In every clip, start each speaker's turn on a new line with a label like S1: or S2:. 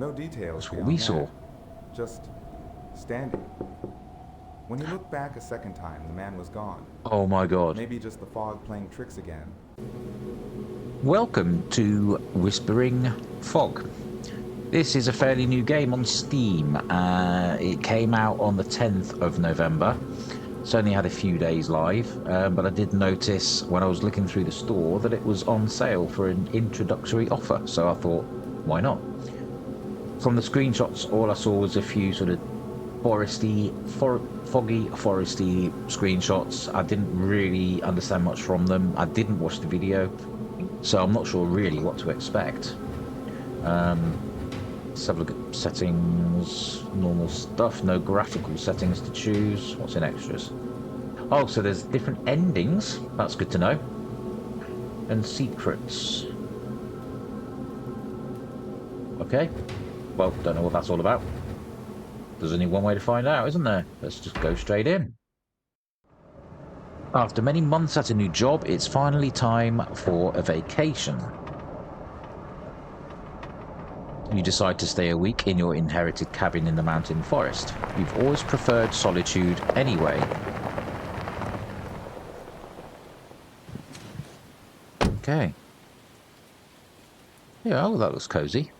S1: No details
S2: That's what we
S1: beyond
S2: saw.
S1: that. Just standing. When he looked back a second time, the man was gone.
S2: Oh my god.
S1: Maybe just the fog playing tricks again.
S2: Welcome to Whispering Fog. This is a fairly new game on Steam. It came out on the 10th of November. It's only had a few days live, but I did notice when I was looking through the store that it was on sale for an introductory offer, so I thought, why not? From the screenshots, all I saw was a few sort of foggy foresty screenshots. I didn't really understand much from them. I didn't watch the video, so I'm not sure really what to expect. Let's have a look at settings, normal stuff, no graphical settings to choose. What's in extras? Oh, so there's different endings. That's good to know. And secrets. Okay. Well, don't know what that's all about. There's only one way to find out, isn't there? Let's just go straight in. After many months at a new job, it's finally time for a vacation. You decide to stay a week in your inherited cabin in the mountain forest. You've always preferred solitude anyway. Okay. Yeah, oh, that looks cozy.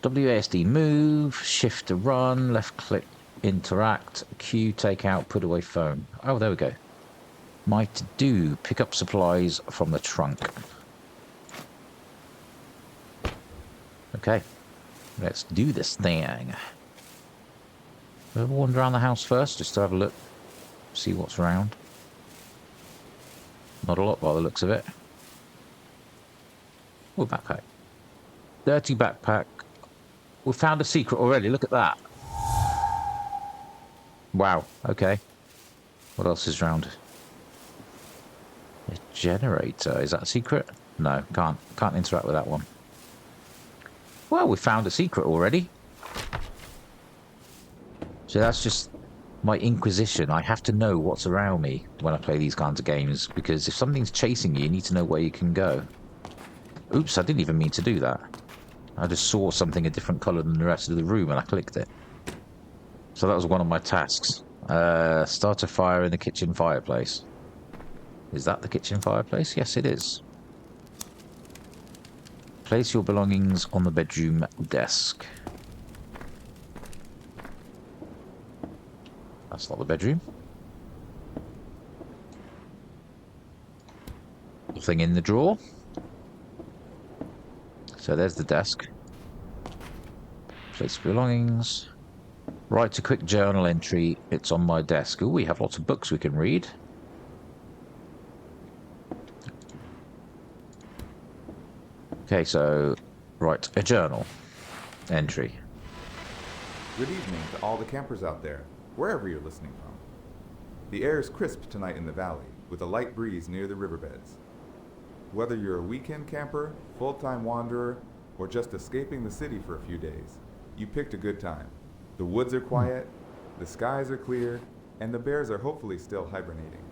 S2: WASD move, shift to run, left click interact, Q take out, put away phone. Oh, there we go. My to do, pick up supplies from the trunk. Okay, let's do this thing. We'll wander around the house first, just to have a look, see what's around. Not a lot by the looks of it. Oh, backpack. Dirty backpack. We found a secret already, look at that. Wow, okay. What else is around? A generator, is that a secret? No, can't interact with that one. Well, we found a secret already. So that's just my inquisition. I have to know what's around me when I play these kinds of games, because if something's chasing you, you need to know where you can go. Oops, I didn't even mean to do that. I just saw something a different colour than the rest of the room and I clicked it. So that was one of my tasks. Start a fire in the kitchen fireplace. Is that the kitchen fireplace? Yes, it is. Place your belongings on the bedroom desk. That's not the bedroom. Nothing in the drawer. So there's the desk. Place belongings. Write a quick journal entry. It's on my desk. Ooh, we have lots of books we can read. Okay, so write a journal entry.
S1: Good evening to all the campers out there, wherever you're listening from. The air is crisp tonight in the valley, with a light breeze near the riverbeds. Whether you're a weekend camper, full-time wanderer, or just escaping the city for a few days, you picked a good time. The woods are quiet, the skies are clear, and the bears are hopefully still hibernating.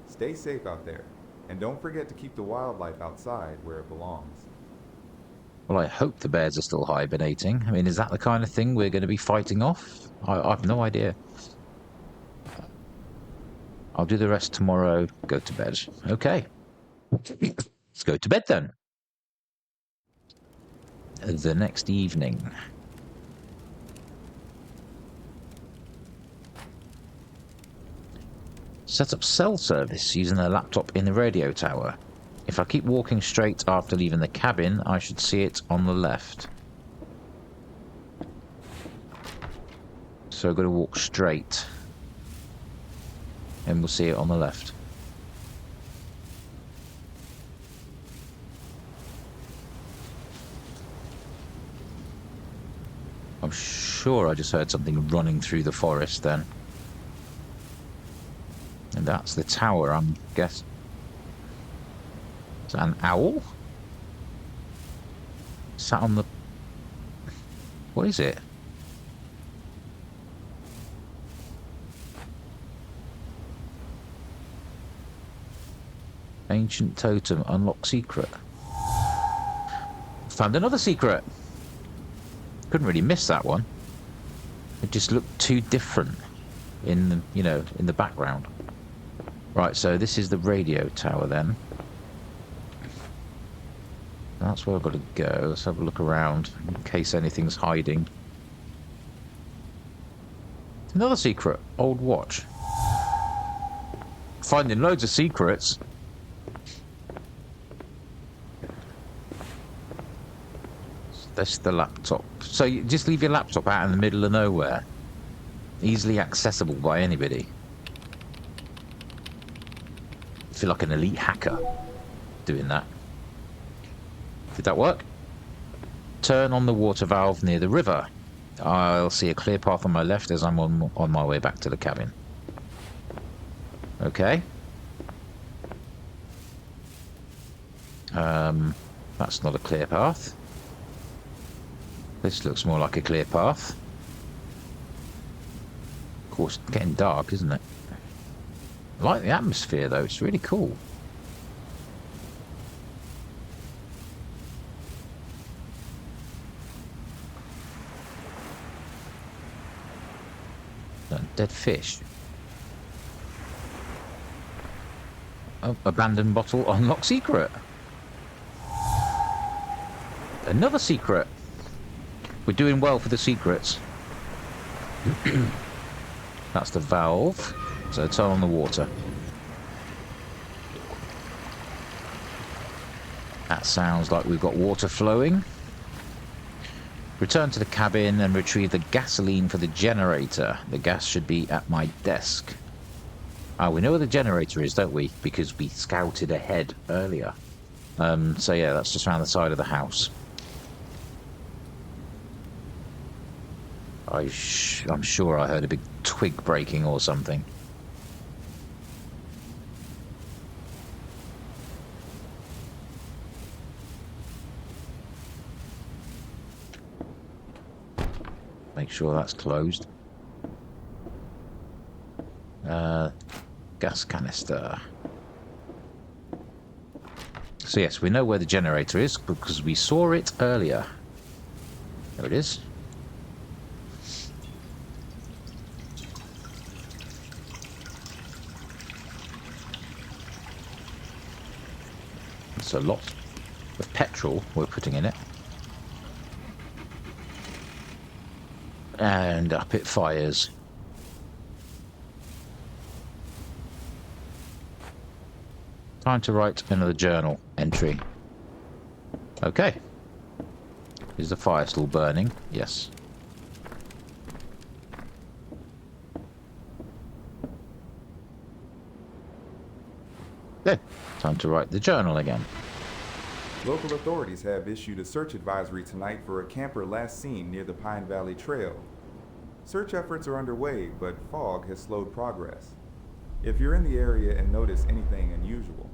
S1: Stay safe out there, and don't forget to keep the wildlife outside where it belongs.
S2: Well, I hope the bears are still hibernating. I mean, is that the kind of thing we're going to be fighting off? I have no idea. I'll do the rest tomorrow, go to bed. Okay. Let's go to bed then. The next evening. Set up cell service using a laptop in the radio tower. If I keep walking straight after leaving the cabin, I should see it on the left. So I've got to walk straight. And we'll see it on the left. I'm sure I just heard something running through the forest then. And that's the tower, I'm guessing. Is that an owl? Sat on the... What is it? Ancient totem, unlock secret. Found another secret. couldn't really miss that one. It just looked too different in the, in the background. Right, so this is the radio tower then. That's where I've got to go. Let's have a look around in case anything's hiding. Another secret. Old watch. Finding loads of secrets. That's the laptop. So you just leave your laptop out in the middle of nowhere. Easily accessible by anybody. I feel like an elite hacker doing that. Did that work? Turn on the water valve near the river. I'll see a clear path on my left as I'm on my way back to the cabin. Okay. That's not a clear path. This looks more like a clear path. Of course, it's getting dark, isn't it? I like the atmosphere, though. It's really cool. Dead fish. Oh, abandoned bottle, unlock secret. Another secret. We're doing well for the secrets. That's the valve. So turn on the water. That sounds like we've got water flowing. Return to the cabin and retrieve the gasoline for the generator. The gas should be at my desk. Ah, we know where the generator is, don't we? Because we scouted ahead earlier. So yeah, that's just around the side of the house. I'm sure I heard a big twig breaking or something. Make sure that's closed. Gas canister. So yes, we know where the generator is because we saw it earlier. There it is. It's a lot of petrol we're putting in it. And up it fires. Time to write another journal entry. Okay. Is the fire still burning? Yes. Okay. Time to write the journal again.
S1: Local authorities have issued a search advisory tonight for a camper last seen near the Pine Valley Trail. Search efforts are underway, but fog has slowed progress. If you're in the area and notice anything unusual,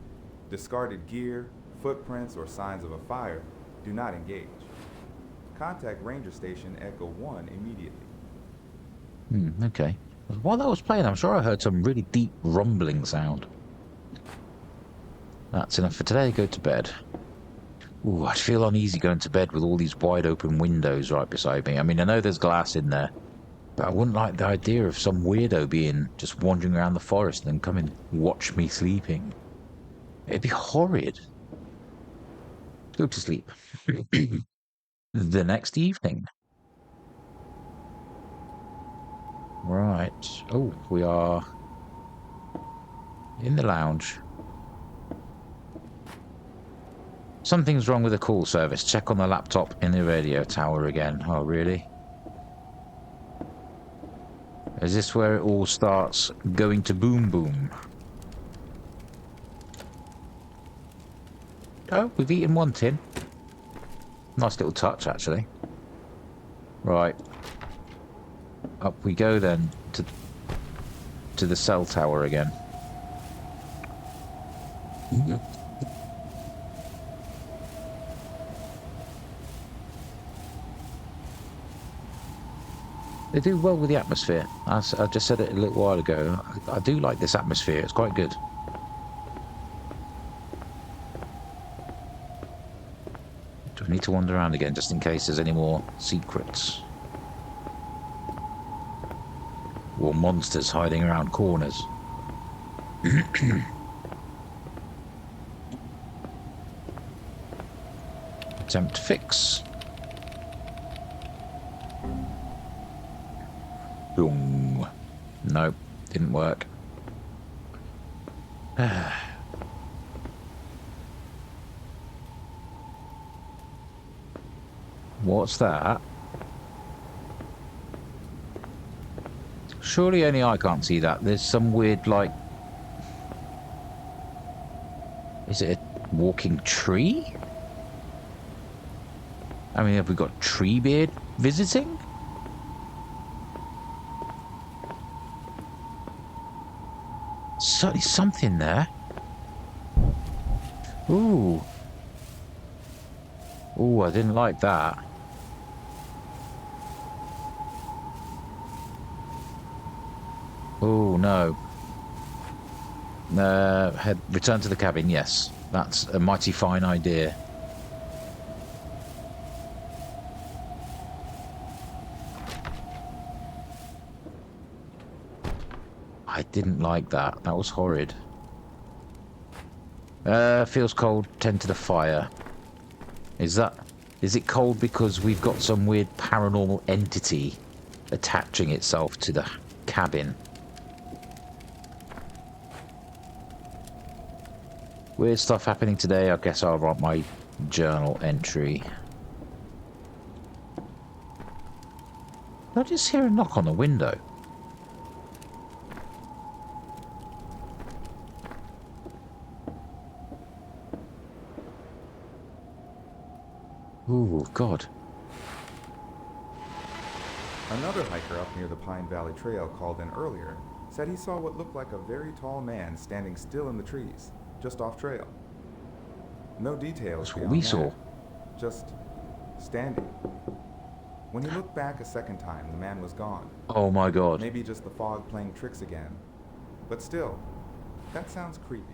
S1: discarded gear, footprints, or signs of a fire, do not engage. Contact Ranger Station Echo 1 immediately.
S2: Okay. While that was playing, I'm sure I heard some really deep rumbling sound. That's enough for today. Go to bed. Ooh, I'd feel uneasy going to bed with all these wide open windows right beside me. I mean, I know there's glass in there, but I wouldn't like the idea of some weirdo being just wandering around the forest and then come and watch me sleeping. It'd be horrid. Go to sleep. The next evening. Right. Oh, we are in the lounge. Something's wrong with the call service. Check on the laptop in the radio tower again. Oh, really? Is this where it all starts going to boom boom? Oh, we've eaten one tin. Nice little touch, actually. Right. Up we go then to the cell tower again. They do well with the atmosphere. I just said it a little while ago. I do like this atmosphere. It's quite good. I need to wander around again just in case there's any more secrets. Or monsters hiding around corners. Attempt to fix. Boom. Nope, didn't work. What's that? Surely only I can't see that. There's some weird, like... Is it a walking tree? I mean, have we got Treebeard visiting? Certainly something there. Ooh. Ooh, I didn't like that. Oh no. Return to the cabin, yes. That's a mighty fine idea. I didn't like that. That was horrid. Feels cold. Tend to the fire. Is it cold because we've got some weird paranormal entity attaching itself to the cabin? Weird stuff happening today. I guess I'll write my journal entry. I just hear a knock on the window. Ooh, God.
S1: Another hiker up near the Pine Valley Trail called in earlier said he saw what looked like a very tall man standing still in the trees, just off trail. No details.
S2: That's what we saw.
S1: Just standing. When he looked back a second time, the man was gone.
S2: Oh my God.
S1: Maybe just the fog playing tricks again. But still, that sounds creepy.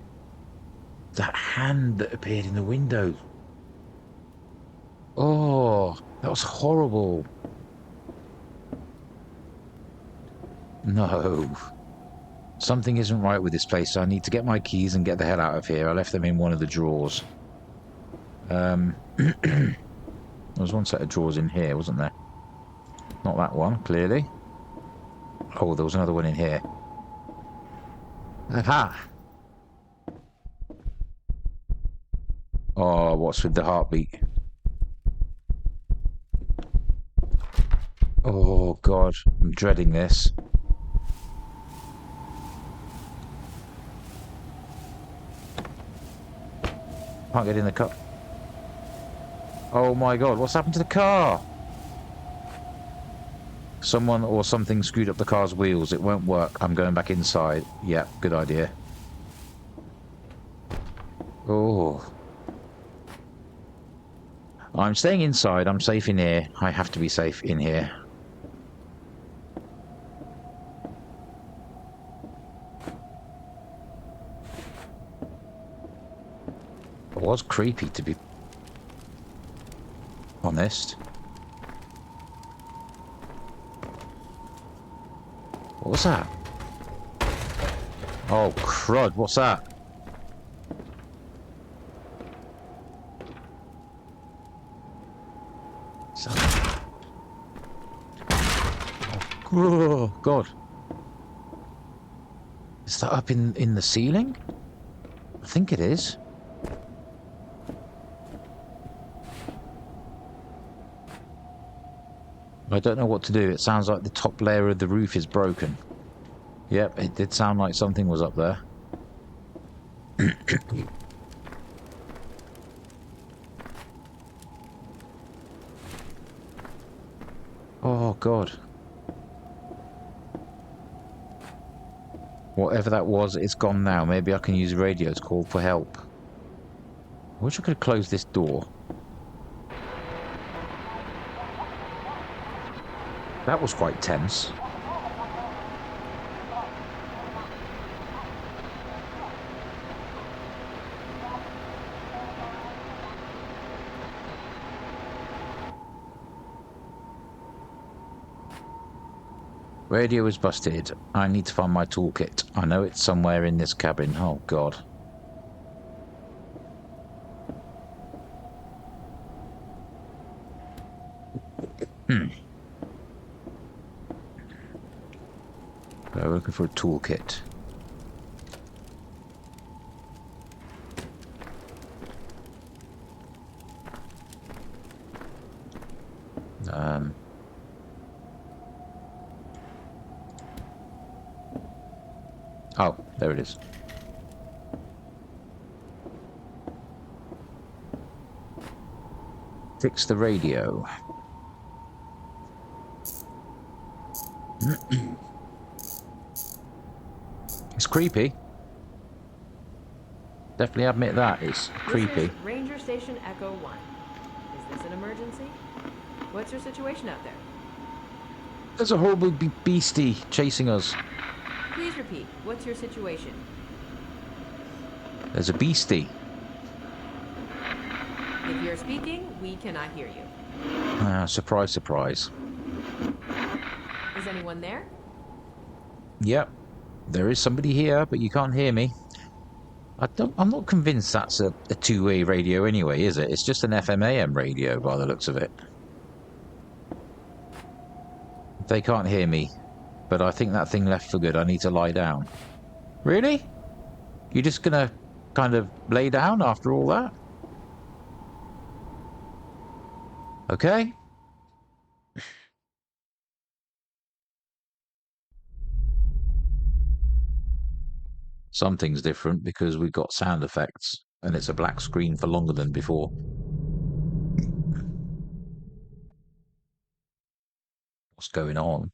S2: That hand that appeared in the window. Oh, that was horrible. No. Something isn't right with this place, so I need to get my keys and get the hell out of here. I left them in one of the drawers. There was one set of drawers in here, wasn't there? Not that one, clearly. Oh, there was another one in here. Aha! Oh, what's with the heartbeat? Oh, God. I'm dreading this. Can't get in the car. Oh my God, what's happened to the car? Someone or something screwed up the car's wheels. It won't work. I'm going back inside. Yeah, good idea. Oh. I'm staying inside. I'm safe in here. I have to be safe in here. It was creepy, to be honest. What was that? Oh, crud, what's that? Oh, God. Is that up in the ceiling? I think it is. I don't know what to do. It sounds like the top layer of the roof is broken. Yep, it did sound like something was up there. Oh, God. Whatever that was, it's gone now. Maybe I can use radio to call for help. I wish I could have closed this door. That was quite tense. Radio was busted. I need to find my toolkit. I know it's somewhere in this cabin. Oh, God. We're looking for a toolkit. Oh, there it is. Fix the radio. It's creepy. Definitely admit that, it's creepy.
S3: This is Ranger Station Echo 1. Is this an emergency? What's your situation out there?
S2: There's a horrible beastie chasing us.
S3: Please repeat. What's your situation?
S2: There's a beastie.
S3: If you're speaking, we cannot hear you.
S2: Surprise, surprise.
S3: Is anyone there?
S2: Yep. There is somebody here, but you can't hear me. I'm not convinced that's a two-way radio anyway, is it? It's just an FM/AM radio by the looks of it. They can't hear me, but I think that thing left for good. I need to lie down. Really? You're just gonna kind of lay down after all that? Okay. Something's different because we've got sound effects and it's a black screen for longer than before. What's going on?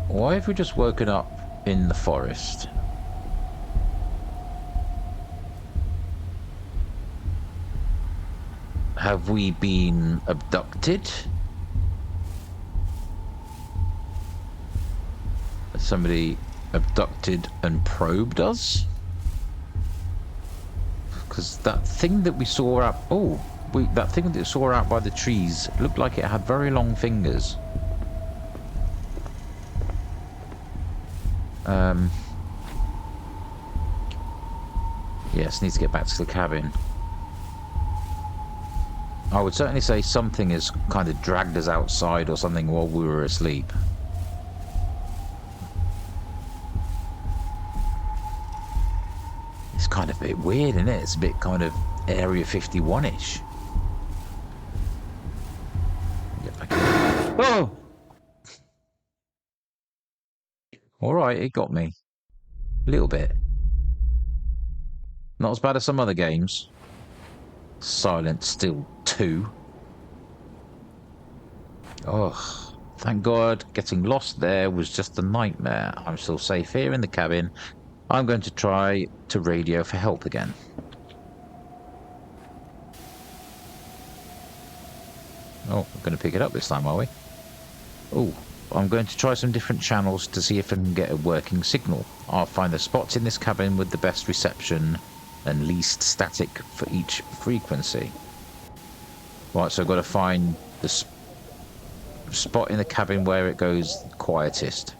S2: Why have we just woken up in the forest? Have we been abducted? Somebody abducted and probed us? Because that thing that we saw out... Oh, that thing that we saw out by the trees looked like it had very long fingers. Yes, need to get back to the cabin. I would certainly say something has kind of dragged us outside or something while we were asleep. It's kind of a bit weird, isn't it? It's a bit kind of Area 51-ish. Get back in. Oh! Alright, it got me. A little bit. Not as bad as some other games. Silent Still 2. Oh, thank God. Getting lost there was just a nightmare. I'm still safe here in the cabin. I'm going to try to radio for help again. Oh, we're going to pick it up this time, are we? Oh, I'm going to try some different channels to see if I can get a working signal. I'll find the spots in this cabin with the best reception and least static for each frequency. Right, so I've got to find the spot in the cabin where it goes quietest.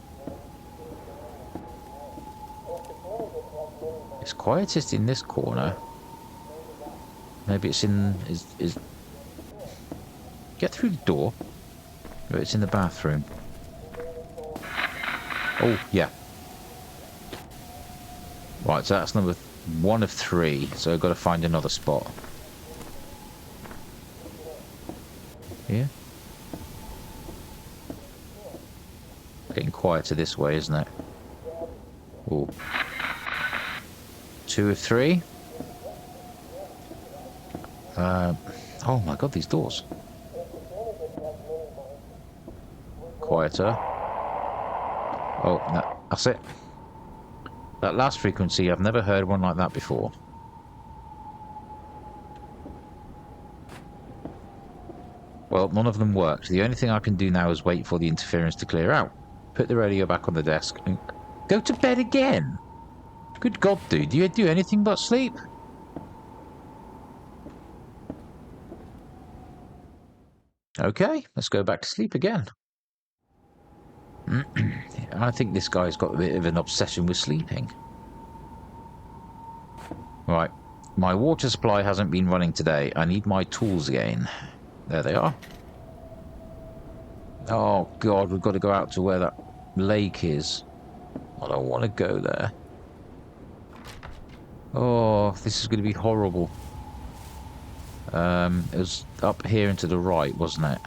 S2: It's quietest in this corner. Maybe it's in... is get through the door. Maybe it's in the bathroom. Oh, yeah. Right, so that's number 1 of 3. So I've got to find another spot. Here. Getting quieter this way, isn't it? Oh. 2 of 3. Oh my God, these doors. Quieter. Oh, no, that's it. That last frequency, I've never heard one like that before. Well, none of them worked. The only thing I can do now is wait for the interference to clear out. Put the radio back on the desk and go to bed again. Good God, dude. Do you do anything but sleep? Okay, let's go back to sleep again. I think this guy's got a bit of an obsession with sleeping. Right, my water supply hasn't been running today. I need my tools again. There they are. Oh god, we've got to go out to where that lake is. I don't want to go there. Oh, this is going to be horrible. It was up here and to the right, wasn't it?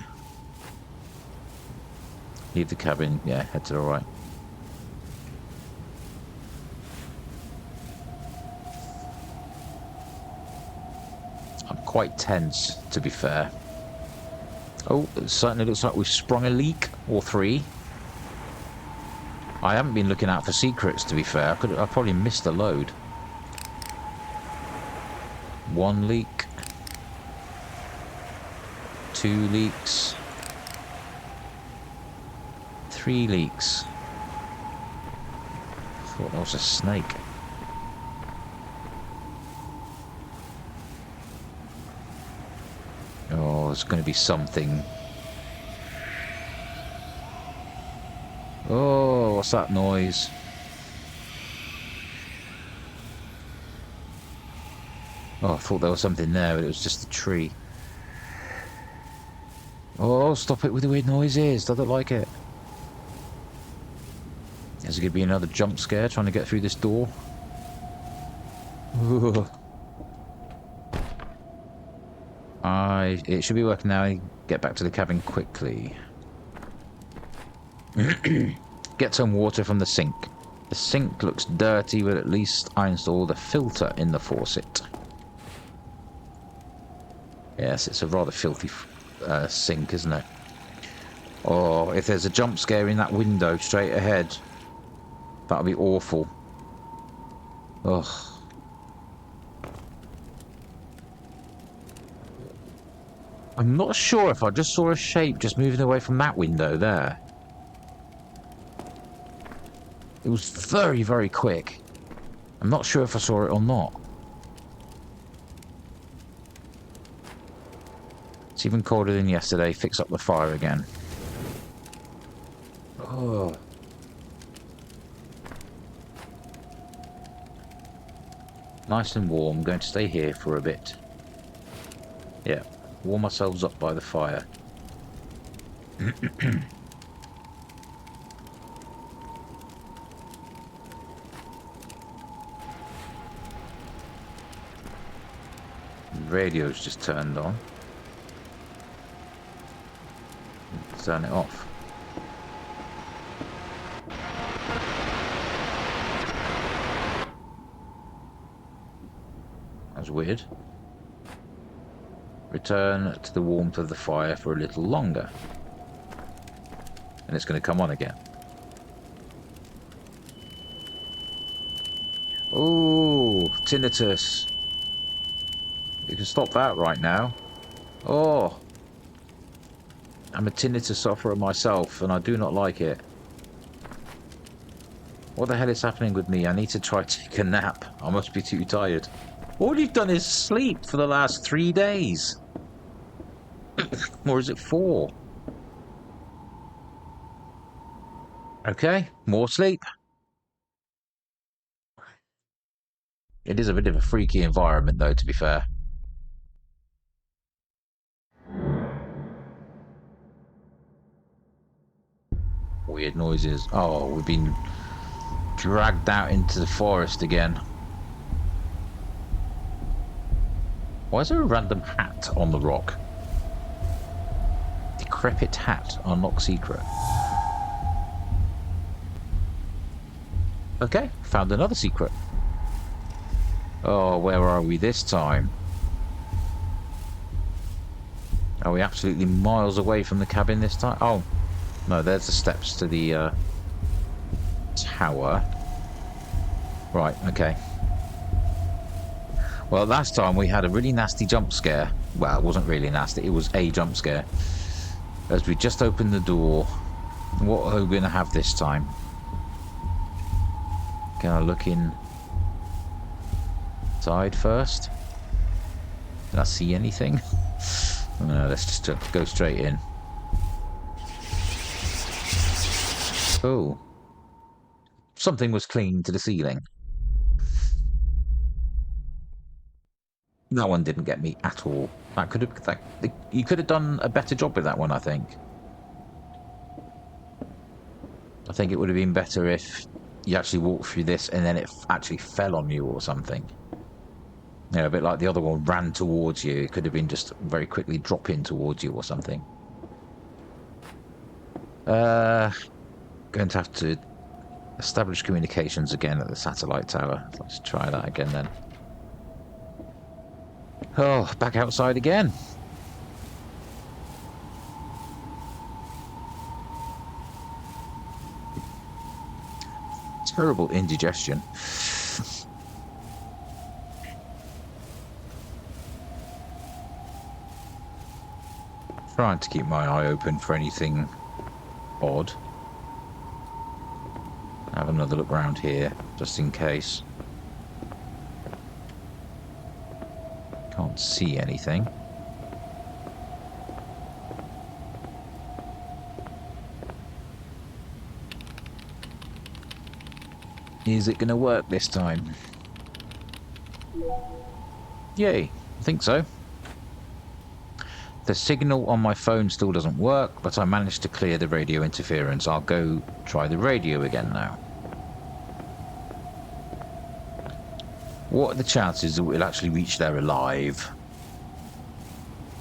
S2: Leave the cabin, yeah, head to the right. I'm quite tense, to be fair. Oh, it certainly looks like we've sprung a leak, or three. I haven't been looking out for secrets, to be fair. I probably missed a load. One leak. 2 leaks. 3 leaks. I thought that was a snake. Oh, there's going to be something. Oh, what's that noise? Oh, I thought there was something there, but it was just a tree. Oh, stop it with the weird noises. I don't like it. Is it going to be another jump scare trying to get through this door? Ugh. It should be working now. Get back to the cabin quickly. Get some water from the sink. The sink looks dirty, but at least I installed a filter in the faucet. Yes, it's a rather filthy sink, isn't it? Oh, if there's a jump scare in that window straight ahead, that'll be awful. Ugh. I'm not sure if I just saw a shape just moving away from that window there. It was very, very quick. I'm not sure if I saw it or not. It's even colder than yesterday. Fix up the fire again. Oh. Nice and warm. I'm going to stay here for a bit. Yeah. Warm ourselves up by the fire. Radio's just turned on. Turn it off. That's weird. Return to the warmth of the fire for a little longer. And it's going to come on again. Oh, tinnitus. You can stop that right now. Oh. I'm a tinnitus sufferer myself, and I do not like it. What the hell is happening with me? I need to try to take a nap. I must be too tired. All you've done is sleep for the last 3 days. Or is it 4? Okay, more sleep. It is a bit of a freaky environment, though, to be fair. Weird noises. Oh, we've been dragged out into the forest again. Why is there a random hat on the rock? Decrepit Hat, unlock secret. Okay, found another secret. Oh, where are we this time? Are we absolutely miles away from the cabin this time? Oh, no, there's the steps to the tower. Right, okay. Well, last time we had a really nasty jump scare. Well, it wasn't really nasty, it was a jump scare. As we just opened the door. What are we going to have this time? Can I look inside first? Did I see anything? No, let's just go straight in. Oh. Something was clinging to the ceiling. That one didn't get me at all. You could have done a better job with that one, I think. I think it would have been better if you actually walked through this and then it actually fell on you or something. You know, a bit like the other one ran towards you. It could have been just very quickly dropping towards you or something. Going to have to establish communications again at the satellite tower. Let's try that again then. Oh, back outside again. Terrible indigestion. Trying to keep my eye open for anything odd. Have another look around here, just in case. Can't see anything. Is it going to work this time? Yay, I think so. The signal on my phone still doesn't work, but I managed to clear the radio interference. I'll go try the radio again now. What are the chances that we'll actually reach there alive?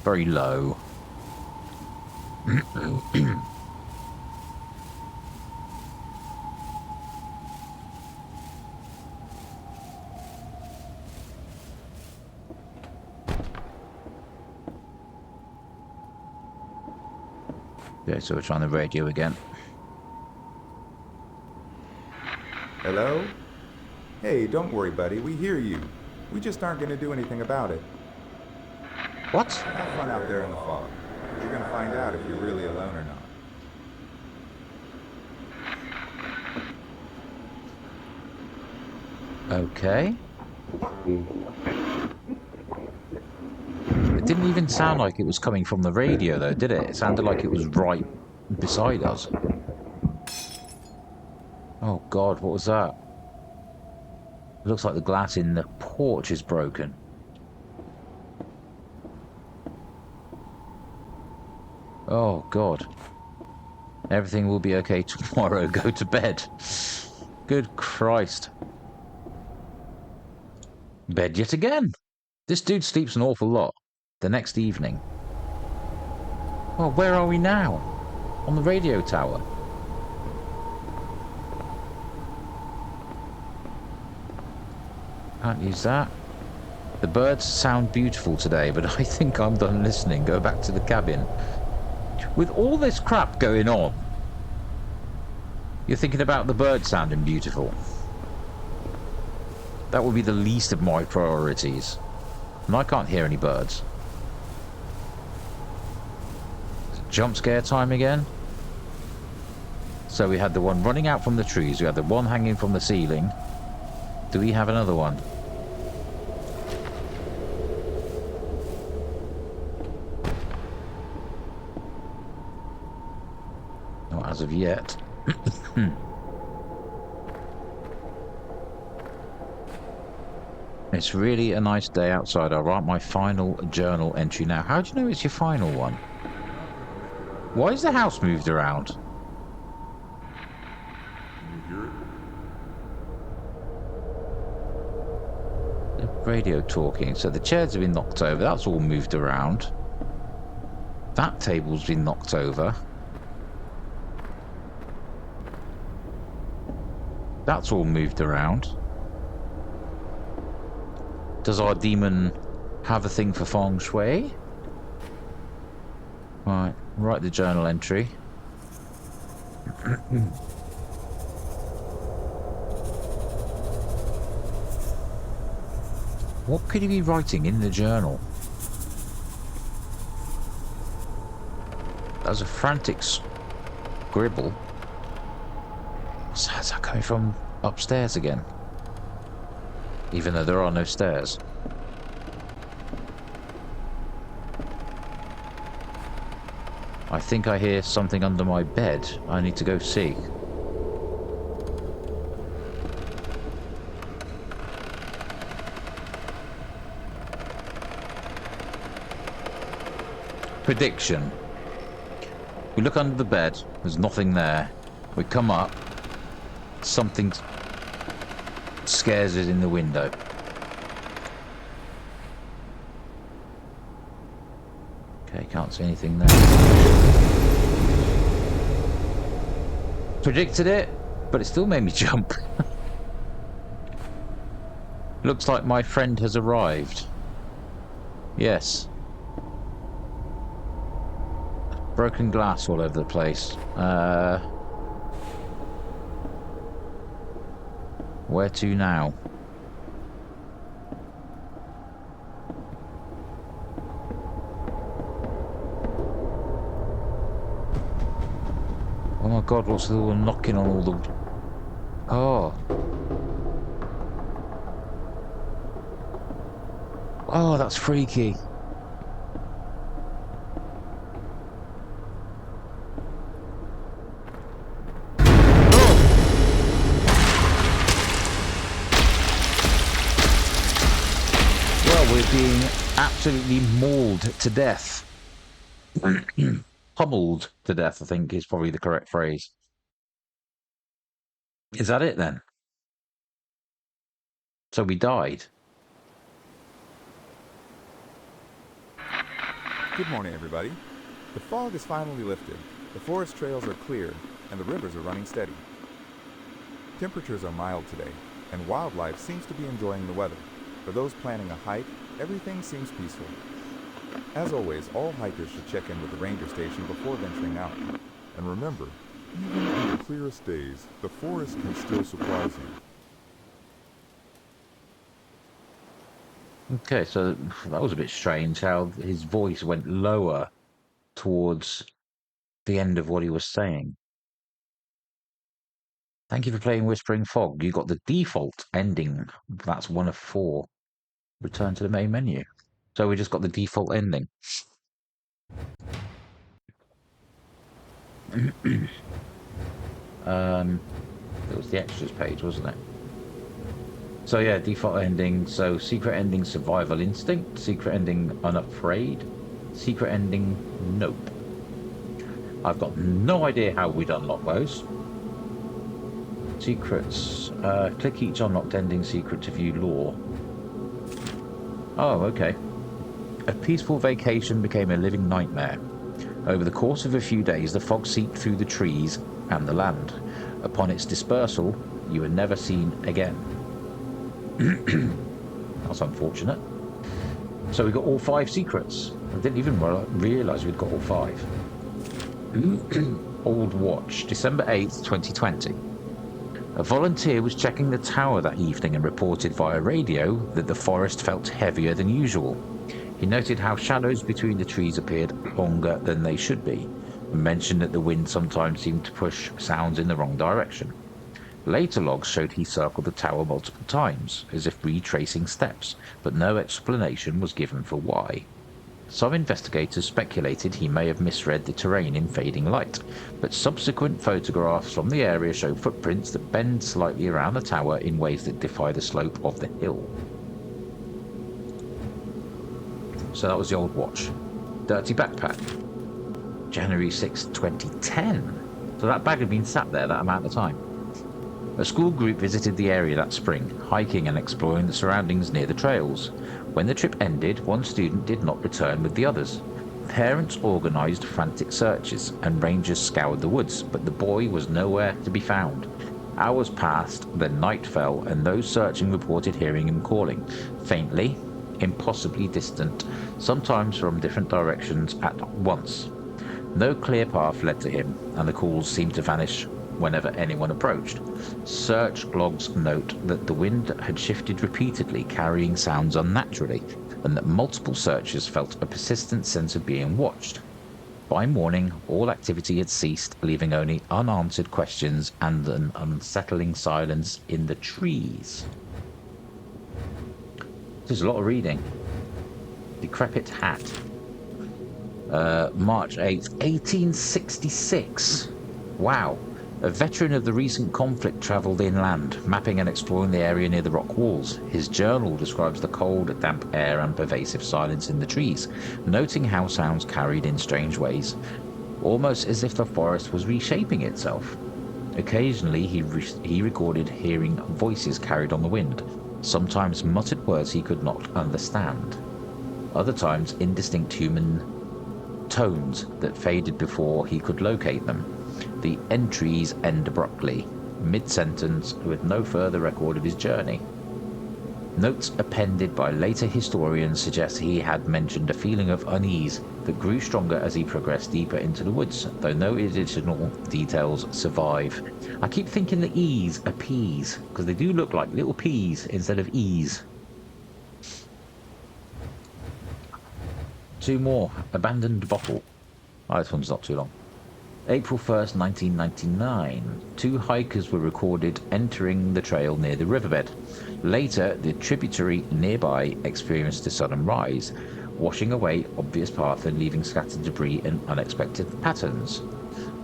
S2: Very low. Okay, so we're trying the radio again.
S1: Hello? Hey, don't worry, buddy. We hear you. We just aren't going to do anything about it.
S2: What?
S1: Have fun out there in the fog. You're going to find out if you're really alone or not.
S2: Okay. It didn't even sound like it was coming from the radio, though, did it? It sounded like it was right beside us. Oh, God, what was that? It looks like the glass in the porch is broken. Oh, God. Everything will be okay tomorrow. Go to bed. Good Christ. Bed yet again. This dude sleeps an awful lot. The next evening. Well, where are we now? On the radio tower. Can't use that. The birds sound beautiful today, but I think I'm done listening. Go back to the cabin. With all this crap going on, you're thinking about the birds sounding beautiful. That would be the least of my priorities. And I can't hear any birds. Jump scare time again. So we had the one running out from the trees. We had the one hanging from the ceiling. Do we have another one? Not as of yet. It's really a nice day outside. I'll write my final journal entry now. How do you know it's your final one? Why is the house moved around? The radio talking. So the chairs have been knocked over. That's all moved around. That table's been knocked over. That's all moved around. Does our demon have a thing for feng shui? Right, write the journal entry. What could he be writing in the journal? That was a frantic scribble. Is that coming from upstairs again? Even though there are no stairs. I think I hear something under my bed. I need to go see. Prediction. We look under the bed. There's nothing there. We come up. Something scares us in the window. Okay, can't see anything there. Predicted it, but it still made me jump. Looks like my friend has arrived. Yes. Broken glass all over the place. Where to now? Oh my god, what's the one knocking on all the... Oh. Oh, that's freaky. We're being absolutely mauled to death. Pummeled to death, I think, is probably the correct phrase. Is that it then? So we died.
S1: Good morning, everybody. The fog is finally lifted, the forest trails are clear, and the rivers are running steady. Temperatures are mild today, and wildlife seems to be enjoying the weather. For those planning a hike, everything seems peaceful. As always, all hikers should check in with the ranger station before venturing out. And remember, even on the clearest days, the forest can still surprise you.
S2: Okay, so that was a bit strange how his voice went lower towards the end of what he was saying. Thank you for playing Whispering Fog. You got the default ending. That's one of 4. Return to the main menu. So we just got the default ending. It was the extras page, wasn't it? So yeah, default ending. So secret ending, survival instinct. Secret ending, unafraid. Secret ending, nope. I've got no idea how we'd unlock those. Secrets. Click each unlocked ending secret to view lore. Oh, okay. A peaceful vacation became a living nightmare. Over the course of a few days, the fog seeped through the trees and the land. Upon its dispersal, you were never seen again. That's unfortunate. So we got all 5 secrets. I didn't even realise we'd got all 5. Old Watch, December 8th, 2020. A volunteer was checking the tower that evening and reported via radio that the forest felt heavier than usual. He noted how shadows between the trees appeared longer than they should be, and mentioned that the wind sometimes seemed to push sounds in the wrong direction. Later logs showed he circled the tower multiple times, as if retracing steps, but no explanation was given for why. Some investigators speculated he may have misread the terrain in fading light, but subsequent photographs from the area show footprints that bend slightly around the tower in ways that defy the slope of the hill. So that was the Old Watch. Dirty Backpack. January 6, 2010. So that bag had been sat there that amount of time. A school group visited the area that spring, hiking and exploring the surroundings near the trails. When the trip ended, one student did not return with the others. Parents organised frantic searches, and rangers scoured the woods, but the boy was nowhere to be found. Hours passed, then night fell, and those searching reported hearing him calling, faintly, impossibly distant, sometimes from different directions at once. No clear path led to him, and the calls seemed to vanish whenever anyone approached. Search logs note that the wind had shifted repeatedly, carrying sounds unnaturally, and that multiple searchers felt a persistent sense of being watched. By morning, all activity had ceased, leaving only unanswered questions and an unsettling silence in the trees. There's a lot of reading. Decrepit Hat. March 8th, 1866. Wow. A veteran of the recent conflict travelled inland, mapping and exploring the area near the rock walls. His journal describes the cold, damp air and pervasive silence in the trees, noting how sounds carried in strange ways, almost as if the forest was reshaping itself. Occasionally, he recorded hearing voices carried on the wind, sometimes muttered words he could not understand, other times indistinct human tones that faded before he could locate them. The entries end abruptly, mid-sentence, with no further record of his journey. Notes appended by later historians suggest he had mentioned a feeling of unease that grew stronger as he progressed deeper into the woods, though no additional details survive. I keep thinking the E's are peas, because they do look like little peas instead of E's. Two more. Abandoned bottle. Oh, this one's not too long. April 1st, 1999. Two hikers were recorded entering the trail near the riverbed. Later, the tributary nearby experienced a sudden rise, washing away obvious path and leaving scattered debris in unexpected patterns.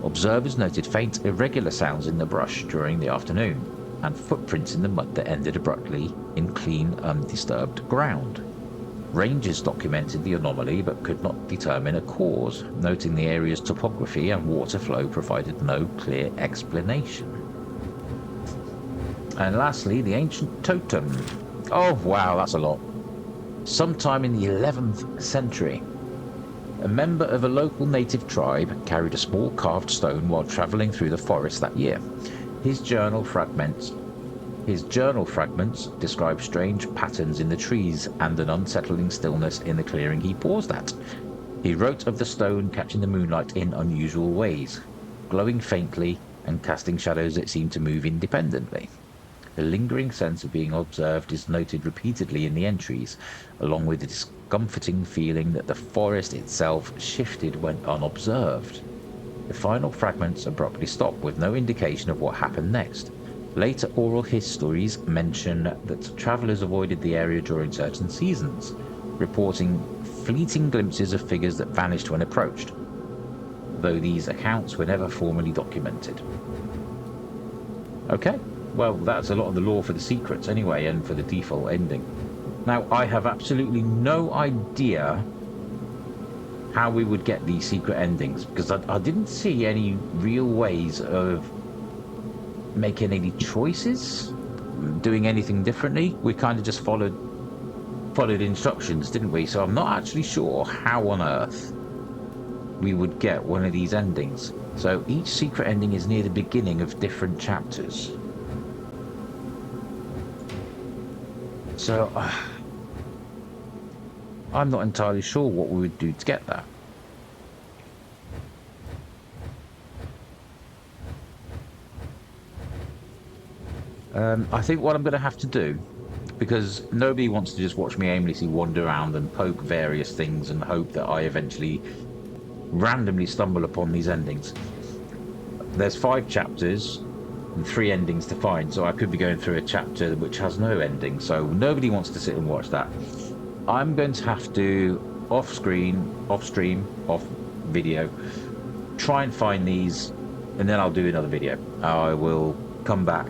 S2: Observers noted faint, irregular sounds in the brush during the afternoon, and footprints in the mud that ended abruptly in clean, undisturbed ground. Rangers documented the anomaly but could not determine a cause, noting the area's topography and water flow provided no clear explanation. And lastly, the ancient totem. Oh wow, that's a lot. Sometime in the 11th century, a member of a local native tribe carried a small carved stone while travelling through the forest that year. His journal fragments describe strange patterns in the trees and an unsettling stillness in the clearing he paused at. He wrote of the stone catching the moonlight in unusual ways, glowing faintly and casting shadows that seemed to move independently. The lingering sense of being observed is noted repeatedly in the entries, along with the discomforting feeling that the forest itself shifted when unobserved. The final fragments abruptly stop with no indication of what happened next. Later oral histories mention that travellers avoided the area during certain seasons, reporting fleeting glimpses of figures that vanished when approached, though these accounts were never formally documented. Okay, well that's a lot of the lore for the secrets anyway, and for the default ending. Now I have absolutely no idea how we would get these secret endings, because I didn't see any real ways of making any choices, doing anything differently. We kind of just followed instructions, didn't we? So I'm not actually sure how on earth we would get one of these endings. So each secret ending is near the beginning of different chapters. So I'm not entirely sure what we would do to get that. I think what I'm going to have to do, because nobody wants to just watch me aimlessly wander around and poke various things and hope that I eventually randomly stumble upon these endings. There's 5 chapters and 3 endings to find, so I could be going through a chapter which has no ending, so nobody wants to sit and watch that. I'm going to have to off stream, off video, try and find these, and then I'll do another video. I will come back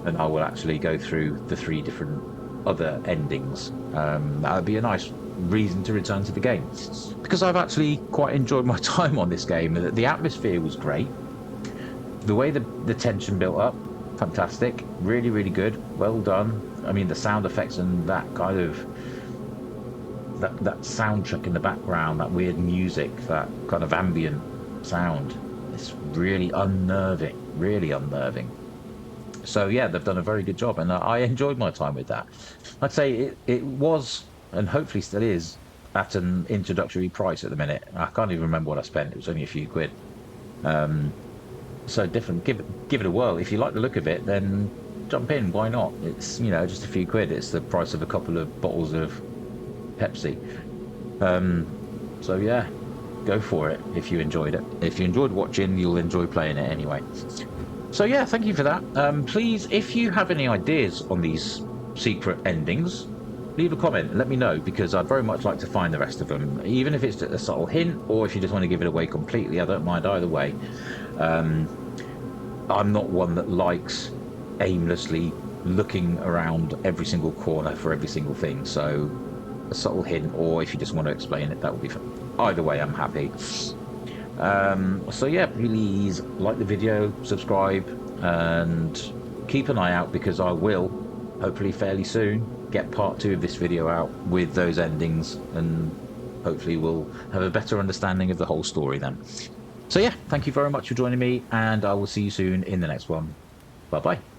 S2: and I will actually go through the 3 different other endings. That would be a nice reason to return to the game, because I've actually quite enjoyed my time on this game. The atmosphere was great, the way the tension built up, fantastic, really, really good, well done. I mean, the sound effects and that kind of that soundtrack in the background, that weird music, that kind of ambient sound, it's really unnerving, really unnerving. So yeah, they've done a very good job, and I enjoyed my time with that. I'd say it was, and hopefully still is, at an introductory price at the minute. I can't even remember what I spent. It was only a few quid. So different. Give it a whirl. If you like the look of it, then jump in. Why not? It's, just a few quid. It's the price of a couple of bottles of Pepsi. So yeah, go for it if you enjoyed it. If you enjoyed watching, you'll enjoy playing it anyway. So yeah, thank you for that. Please, if you have any ideas on these secret endings, leave a comment and let me know, because I'd very much like to find the rest of them, even if it's a subtle hint or if you just want to give it away completely. I don't mind either way. I'm not one that likes aimlessly looking around every single corner for every single thing, so a subtle hint, or if you just want to explain it, that would be fun. Either way, I'm happy. So yeah, please like the video, subscribe, and keep an eye out, because I will, hopefully fairly soon, get part 2 of this video out with those endings, and hopefully we'll have a better understanding of the whole story then. So yeah, thank you very much for joining me, and I will see you soon in the next one. Bye bye.